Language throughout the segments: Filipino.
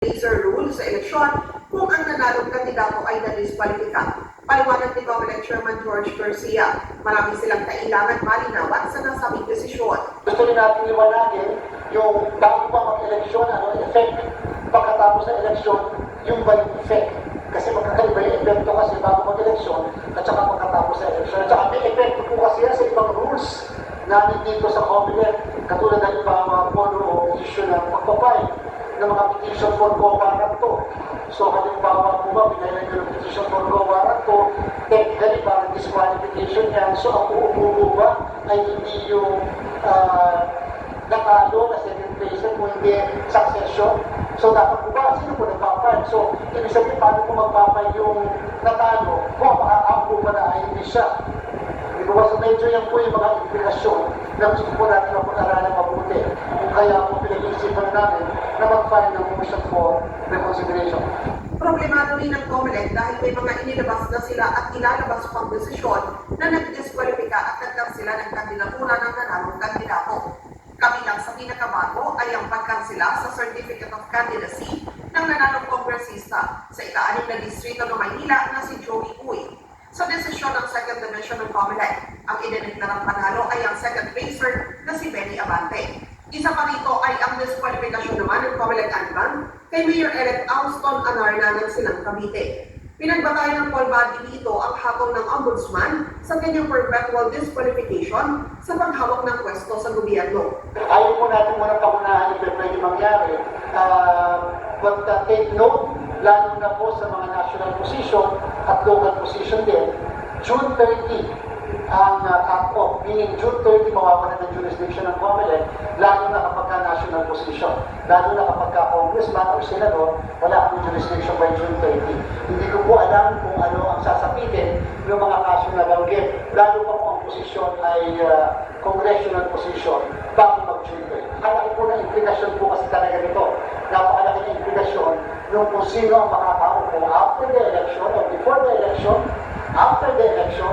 laser rule sa eleksyon kung ang nanalong kandidato ay na-disqualifika. Paliwanag ni Comelec Chairman George Garcia, marami silang kailangan malinawan sa nasabing desisyon. Gusto rin natin liwanagin yung bago pa mag-eleksyon, ano effect pagkatapos ng eleksyon, yung ba yung effect. Kasi magkakaiba yung epekto kasi bago mag-eleksyon at saka pagkatapos ng eleksyon. At saka may epekto po kasi yan sa ibang rules namin dito sa Comelec, katulad ng mga pono o issue ng pagpapay ng mga petition for go warrant to. So halimbawa po ba, pinailan yung petition for go warrant to, technically parang disqualification yan. So ang uupo ba ay hindi yung natalo na second place kung hindi succession. So dapat po ba, sino po nagpapay? So ibig sabihin, paano po magpapay yung natalo kung makakaampo ba na ay hindi siya? So medyo yan po yung mga implikasyon na gusto po natin mapag-aralan mabuti. Kung kaya po pinag-iisipan namin na mag-file ng motion for reconsideration. Problemado rin ng Comelec dahil may mga inilabas na sila at ilalabas pang desisyon na nag-disqualifika at nagkansila ng kandidatura ng nanalong kandidato. Kabilang sa pinakabago ay ang pagkansila sa Certificate of Candidacy ng nanalong kongresista sa ika-6 na distrito ng Maynila na si Joey Uy. Sa desisyon ng Second Division ng Comelec, ang idineklarang panalo ay ang second placer na si Benny Abante. Isa pa rito ay ang disqualification naman ng Comelec Anban kay Mayor-elect Auston Anarna ng Silang Cavite. Pinagbatayan ng poll body dito ang hatol ng Ombudsman sa kanyang perpetual disqualification sa paghawak ng pwesto sa gobyerno. Ayaw po natin muna pangunahan yung pwede mangyari. But take note, lalo na po sa mga national position at local position din, June 30 ang cut-off, meaning June 30 mawawala ng jurisdiction ng Comelec, lalo na kapag national position. Lalo na kapag congressman o senador, wala kang jurisdiction by June 30. Hindi ko po alam kung ano ang sasapitin ng mga kaso na banggit, lalo pa kung ang posisyon ay congressional position bago mag-June 30. Kalaki po na implikasyon po kasi talaga nito. Napakalaki na implikasyon nung kung sino ang makakaupo after the election or before the election, after the election,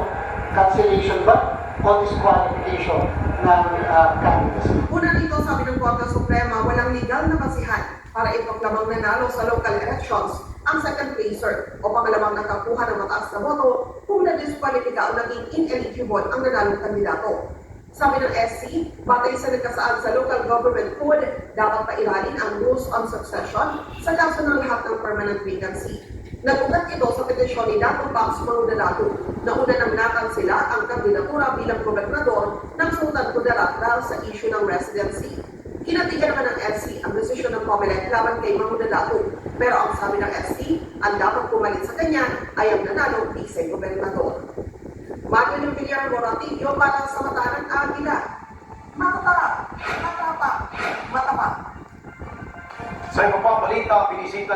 cancellation ba o disqualification ng candidacy. Una dito, sabi ng Korte Suprema, walang legal na basihan para iproklamang nanalo sa local elections ang second placer o pangalawang nakakuha ng mataas na boto kung na-disqualifika o naging ineligible ang nanalong kandidato. Sabi ng SC, batay sa nagkasaad sa local government code, dapat pairalin ang rules on succession sa kaso ng lahat ng permanent vacancy. Nagugat ito sa petisyon ni Dato Pax Mangudalato na una nang nakansila ang kandidatura bilang gobernador ng Sultan Kudarat dahil sa issue ng residency. Kinatigan naman ng SC ang desisyon ng Comelec laban kay Mangudalato, pero ang sabi ng SC, ang dapat pumalit sa kanya ay ang nanalong vice-gobernador. Mario ng Villar Moratillo para sa mata ng Agila. Matapa, matapa, matapa. Sa iba pang balita, binisita